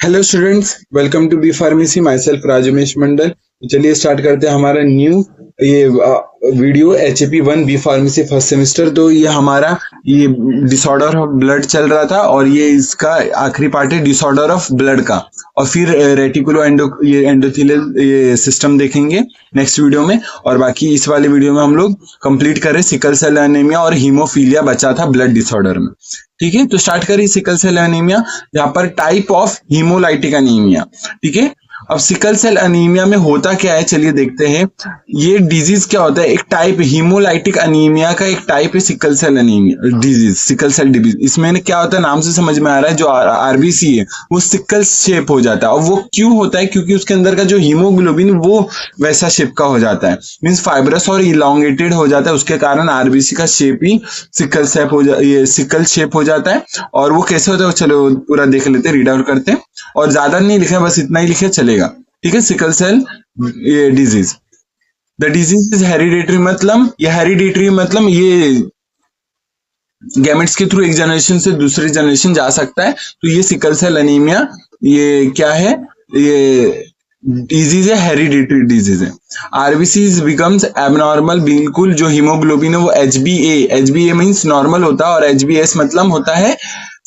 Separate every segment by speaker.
Speaker 1: Hello students, welcome to B pharmacy. Myself Rajmesh Mandal. तो चलिए start करते हैं हमारा न्यू ये video HAP1 B pharmacy first semester. तो ये हमारा ये डिसऑर्डर ऑफ ब्लड चल रहा था और ये इसका आखिरी पार्ट है डिसऑर्डर ऑफ ब्लड का। और फिर रेटिकुलो एंडोथेलियल ये सिस्टम देखेंगे नेक्स्ट वीडियो में। और बाकी इस वाले वीडियो में हम लोग कंप्लीट करें सिकल सेल एनीमिया और हीमोफीलिया बचा था ब्लड डिसऑर्डर में। ठीक है, तो स्टार्ट करिए सिकल सेल एनीमिया, जहां पर टाइप ऑफ हीमोलाइटिक एनीमिया। ठीक है, अब सिकल सेल एनीमिया में होता क्या है, चलिए देखते हैं। ये डिजीज क्या होता है, एक टाइप हीमोलाइटिक एनीमिया का एक टाइप है sickle cell anaemia disease, sickle cell disease. इसमें क्या होता है, नाम से समझ में आ रहा है, जो आरबीसी है वो सिकल शेप हो जाता है। और वो क्यों होता है, क्योंकि उसके अंदर का जो हीमोग्लोबिन वो वैसा शेप का हो जाता है, मीन्स फाइब्रस और इलांगेटेड हो जाता है। उसके कारण आरबीसी का शेप ही सिकल शेप हो ये सिकल शेप हो जाता है। और वो कैसे होता है, चलो पूरा देख लेते हैं, रीड आउट करते हैं। और ज्यादा नहीं लिखे, बस इतना ही लिखे चलेगा। ठीक है, सिकल सेल ये disease, the disease is hereditary, मतलब ये हेरिडेटरी मतलब ये गैमेट्स के थ्रू एक जनरेशन से दूसरी जनरेशन जा सकता है। तो ये सिकल सेल एनीमिया ये क्या है, ये डिजीज है, हेरिडेटरी डिजीज है। आरबीसी बिकम्स एबनॉर्मल, बिल्कुल जो हीमोग्लोबिन है वो HbA मीन्स नॉर्मल होता है और HbS मतलब होता है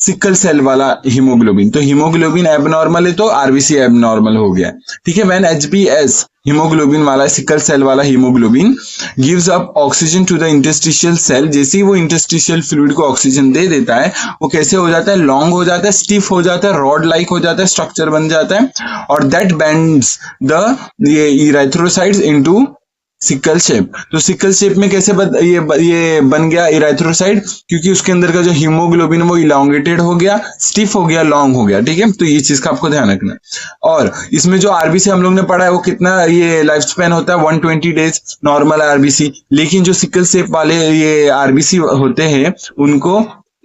Speaker 1: सिकल सेल वाला हीमोग्लोबिन। तो हीमोग्लोबिन एबनॉर्मल है तो आरबीसी एबनॉर्मल हो गया। ठीक है, व्हेन HbS हीमोग्लोबिन वाला सिकल सेल वाला haemoglobin gives up oxygen to the interstitial cell, जैसे ही वो इंटरस्टिशियल फ्लूइड को ऑक्सीजन दे देता है वो कैसे हो जाता है, लॉन्ग हो जाता है, स्टिफ हो जाता है, रॉड लाइक हो जाता है, स्ट्रक्चर बन जाता है। और दैट बेंड्स द ये इरेथ्रोसाइट्स इनटू सिकल शेप। तो सिकल शेप में कैसे ये बन गया इरेथ्रोसाइट, क्योंकि उसके अंदर का जो हीमोग्लोबिन वो इलांगेटेड हो गया, स्टिफ हो गया, लॉन्ग हो गया। ठीक है, तो ये चीज का आपको ध्यान रखना है। और इसमें जो आरबीसी हम लोग ने पढ़ा है वो कितना ये लाइफ स्पैन होता है 120 डेज नॉर्मल आरबीसी। लेकिन जो सिकल शेप वाले ये आरबीसी होते हैं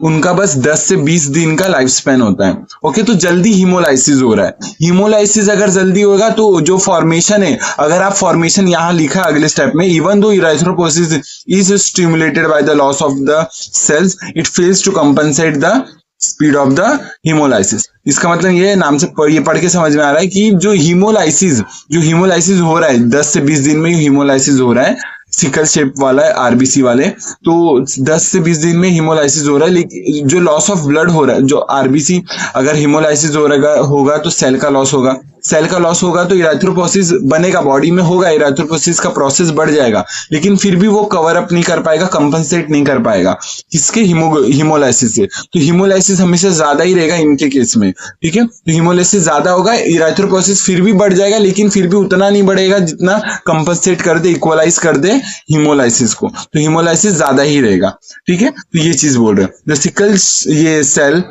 Speaker 1: उनका बस 10 से 20 दिन का लाइफ स्पैन होता है। ओके, तो जल्दी हीमोलाइसिस हो रहा है। हीमोलाइसिस अगर जल्दी होगा तो जो फॉर्मेशन है, अगर आप फॉर्मेशन यहां लिखा अगले स्टेप में, even though erythropoiesis is stimulated by the loss of the cells, it fails to compensate the speed of the hemolysis. इसका मतलब ये नाम से ये पढ़ के समझ में आ रहा है कि जो हीमोलाइसिस हो रहा है 10 से 20 दिन में हीमोलाइसिस हो रहा है सिकल शेप वाला है आरबीसी वाले, तो 10 से 20 दिन में हीमोलाइसिस हो रहा है। लेकिन जो लॉस ऑफ ब्लड हो रहा है, जो आरबीसी अगर हीमोलाइसिस होगा तो सेल का लॉस होगा, सेल का लॉस होगा तो इरेथ्रोपोसिस बनेगा, बॉडी में होगा, इरेथ्रोपोसिस का प्रोसेस बढ़ जाएगा। लेकिन फिर भी वो कवर अप नहीं कर पाएगा, कंपनसेट नहीं कर पाएगा किसके हीमोलाइसिस से। तो हीमोलाइसिस हमेशा ज्यादा ही रहेगा इनके केस में। ठीक है, तो हीमोलाइसिस ज्यादा होगा, इरेथ्रोपोसिस फिर भी बढ़ जाएगा, लेकिन फिर भी उतना नहीं बढ़ेगा जितना कंपनसेट कर दे, इक्वलाइज कर दे हीमोलाइसिस को। तो हीमोलाइसिस ज्यादा ही रहेगा। ठीक है, तो ये चीज बोल रहे हैं, द सिकल ये cell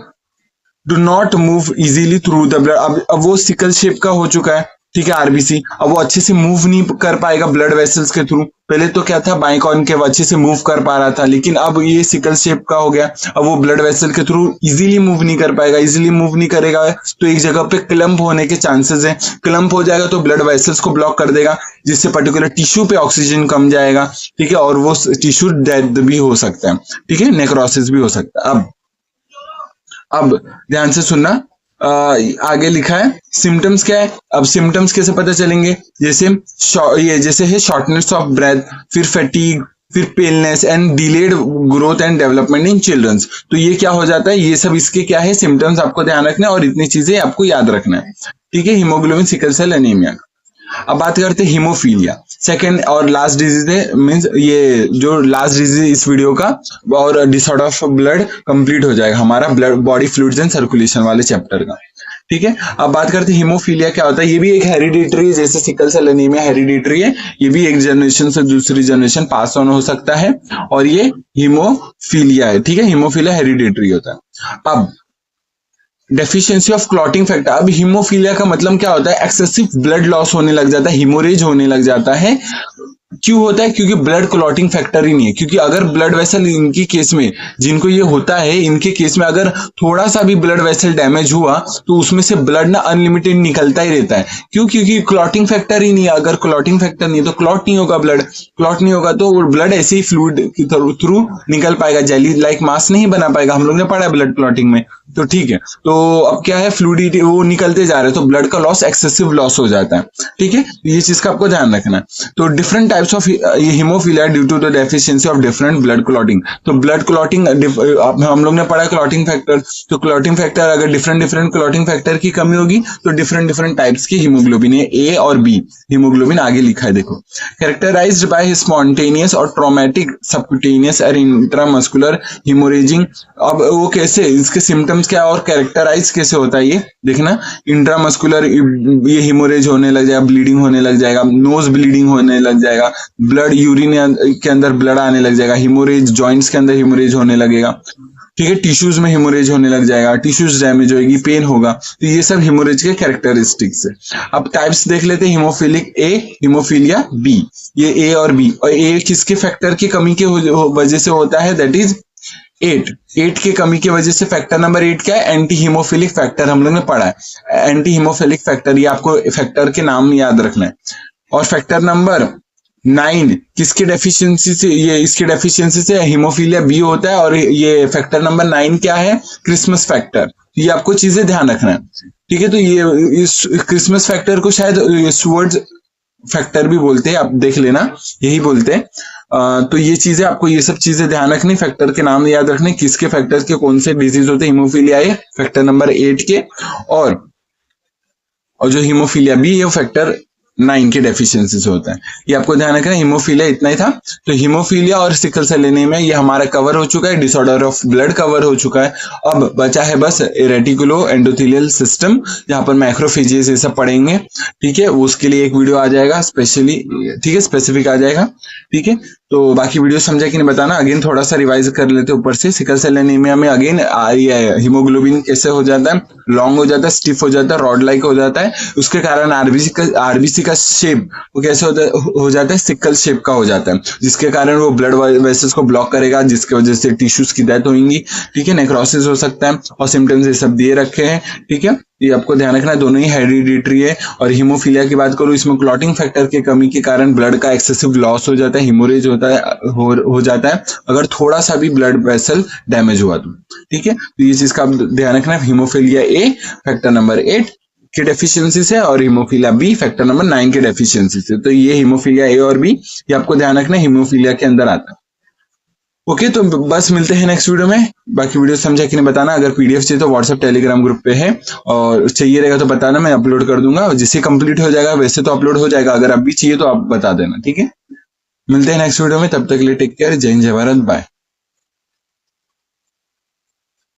Speaker 1: do not move easily through the blood. अब वो सिकल शेप का हो चुका है। ठीक है, आरबीसी अब वो अच्छे से मूव नहीं कर पाएगा ब्लड वेसल्स के थ्रू। पहले तो क्या था, बाएं कॉन्केव अच्छे से मूव कर पा रहा था, लेकिन अब ये सिकल शेप का हो गया। अब वो ब्लड वेसल के थ्रू इजीली मूव नहीं कर पाएगा। इजीली मूव नहीं करेगा तो एक जगह पे क्लम्प होने के चांसेस है। क्लम्प हो जाएगा तो ब्लड वेसल्स को ब्लॉक कर देगा, जिससे पर्टिकुलर टिश्यू पे ऑक्सीजन कम जाएगा। ठीक है, और वो टिश्यू डेथ भी हो सकता है। ठीक है, नेक्रोसिस भी हो सकता है। अब ध्यान से सुनना, आगे लिखा है सिम्टम्स क्या है। अब सिम्टम्स कैसे पता चलेंगे, जैसे है शॉर्टनेस ऑफ ब्रेथ, फिर फैटीग, फिर paleness and delayed growth and development in childrens. तो ये क्या हो जाता है, ये सब इसके क्या है सिम्टम्स, आपको ध्यान रखना है और इतनी चीजें आपको याद रखना है। ठीक है, हीमोग्लोबिन सिकल सेल एनीमिया। अब बात करते हैं हीमोफीलिया, सेकंड और लास्ट डिजीज है, मींस ये जो लास्ट डिजीज इस वीडियो का, और डिसऑर्डर ऑफ ब्लड कंप्लीट हो जाएगा हमारा blood body fluids and circulation वाले चैप्टर का। ठीक है, अब बात करते हैं हीमोफीलिया क्या होता है। ये भी एक हेरिडिटरी, जैसे सिकल सेल एनीमिया हेरिडिटरी है, ये भी एक जनरेशन से दूसरी जनरेशन पास ऑन हो सकता है, और ये हीमोफीलिया है। ठीक है, हीमोफीलिया हेरिडिटरी होता है। अब डेफिशिएंसी ऑफ क्लॉटिंग फैक्टर। अब हीमोफीलिया का मतलब क्या होता है, एक्सेसिव ब्लड लॉस होने लग जाता है, हीमोरेज होने लग जाता है क्यों होता है? क्योंकि ब्लड क्लॉटिंग फैक्टर ही नहीं है। क्योंकि अगर ब्लड वेसल इनकी केस में, जिनको ये होता है, इनके केस में अगर थोड़ा सा भी ब्लड वेसल डैमेज हुआ तो उसमें से ब्लड ना अनलिमिटेड निकलता ही रहता है। क्यों? क्योंकि क्लॉटिंग फैक्टर ही नहीं है। अगर क्लॉटिंग फैक्टर नहीं है तो क्लॉट नहीं होगा, ब्लड क्लॉट नहीं होगा तो ब्लड ऐसे ही फ्लूइड के थ्रू निकल पाएगा, जेली लाइक मास नहीं बना पाएगा। हम लोग ने पढ़ा है ब्लड क्लॉटिंग में, तो ठीक है। तो अब क्या है, फ्लूइडिटी वो निकलते जा रहे हैं तो ब्लड का लॉस, एक्सेसिव लॉस हो जाता है। ठीक है, ये चीज का आपको ध्यान रखना है। तो different types of haemophilia due to the deficiency of different blood clotting. तो ब्लड क्लॉटिंग हम लोग ने पढ़ा क्लॉटिंग फैक्टर। तो क्लॉटिंग फैक्टर अगर डिफरेंट क्लॉटिंग फैक्टर की कमी होगी तो डिफरेंट टाइप्स की हीमोग्लोबिन है, ए और बी हीमोग्लोबिन आगे लिखा है देखो। कैरेक्टराइज्ड बाय स्पॉन्टेनियस और ट्रॉमेटिक सबक्यूटेनियस और इंट्रामस्कुलर हीमोरेजिंग। अब वो कैसे, इसके सिम्टम्स क्या और कैरेक्टराइज कैसे होता है ये देखना। इंट्रामस्कुलर ये हीमोरेज होने लग जाएगा, ब्लीडिंग होने लग जाएगा, नोज ब्लीडिंग होने लग जाएगा, ब्लड यूरिन के अंदर ब्लड आने लग जाएगा, हीमोरेज जॉइंट्स के अंदर हीमोरेज होने लगेगा। ठीक है, टिश्यूज में हीमोरेज होने लग जाएगा, टिश्यूज डैमेज होगी, पेन होगा। तो ये सब हीमोरेज के कैरेक्टरिस्टिक्स है। अब टाइप्स देख लेते हैं, हीमोफिलिक ए, हीमोफीलिया बी। ये ए और बी, और ए किसके फैक्टर की कमी के वजह से होता है, दैट इज 8 की कमी की वजह से। फैक्टर नंबर 8 क्या है? एंटी हीमोफिलिक फैक्टर, हम लोग ने पढ़ा है एंटी हीमोफिलिक फैक्टर, ये आपको फैक्टर के नाम याद रखना है। और फैक्टर नंबर 9 किसकी डेफिशिएंसी से, ये इसकी डेफिशिएंसी से हीमोफीलिया बी होता है। और ये फैक्टर नंबर 9 क्या है? Christmas factor. ये आपको चीजें ध्यान रखना है। ठीक है, तो ये इस क्रिसमस फैक्टर को शायद स्टुअर्ट्स फैक्टर भी बोलते हैं, आप देख लेना, यही बोलते हैं। तो ये चीजें आपको, ये सब चीजें ध्यान रखनी, फैक्टर के नाम याद रखने, किसके फैक्टर के कौन से डिजीज होते हैं। हीमोफीलिया ए फैक्टर नंबर 8 के, और जो हीमोफीलिया बी ये फैक्टर 9 के डेफिशिएंसी से होता है। ये आपको ध्यान रखना। हीमोफीलिया इतना ही था। तो हीमोफीलिया और सिकल सेल एनीमिया ये हमारा कवर हो चुका है, डिसऑर्डर ऑफ ब्लड कवर हो चुका है। अब बचा है बस रेटिकुलो एंडोथेलियल सिस्टम, जहां पर मैक्रोफेजेस ये सब पढ़ेंगे। ठीक है, उसके लिए एक वीडियो आ जाएगा स्पेशली, ठीक है, स्पेसिफिक आ जाएगा। ठीक है, तो बाकी वीडियो समझा कि नहीं बताना, अगेन थोड़ा सा रिवाइज कर लेते ऊपर से। सिकल सेल एनीमिया में अगेन हीमोग्लोबिन कैसे हो जाता है, लॉन्ग हो जाता है, स्टिफ हो जाता है, रॉड लाइक हो जाता है। उसके कारण आरबीसी का शेप वो कैसे हो जाता है, सिकल शेप का हो जाता है, जिसके कारण वो ब्लड वेसल्स को ब्लॉक करेगा, जिसकी वजह से टिश्यूज की डेथ होंगी। ठीक है, नेक्रोसिस हो सकता है, और सिम्टम्स ये सब दिए रखे हैं। ठीक है, ये आपको ध्यान रखना है, दोनों ही हेरिडिटरी है। और हीमोफीलिया की बात करूं, इसमें क्लॉटिंग फैक्टर की कमी के कारण ब्लड का एक्सेसिव लॉस हो जाता है, हीमोरेज होता है, हो जाता है अगर थोड़ा सा भी ब्लड वेसल डैमेज हुआ तो। ठीक है, तो ये चीज का ध्यान रखना है। हीमोफीलिया ए फैक्टर नंबर 8 के डेफिशिएंसी से, और हीमोफीलिया बी फैक्टर नंबर 9 के डेफिशिएंसी से। तो ये हीमोफीलिया ए और बी ये आपको ध्यान रखना है, हीमोफीलिया के अंदर आता है। ओके, तो बस मिलते हैं नेक्स्ट वीडियो में। बाकी वीडियो समझा कि नहीं बताना। अगर पीडीएफ चाहिए तो व्हाट्सएप टेलीग्राम ग्रुप पे है, और चाहिए रहेगा तो बताना, मैं अपलोड कर दूंगा। जिससे कंप्लीट हो जाएगा वैसे तो अपलोड हो जाएगा, अगर अब भी चाहिए तो आप बता देना। ठीक है, मिलते हैं नेक्स्ट वीडियो में, तब तक के लिए टेक केयर, जय हिंद, जय भारत, बाय।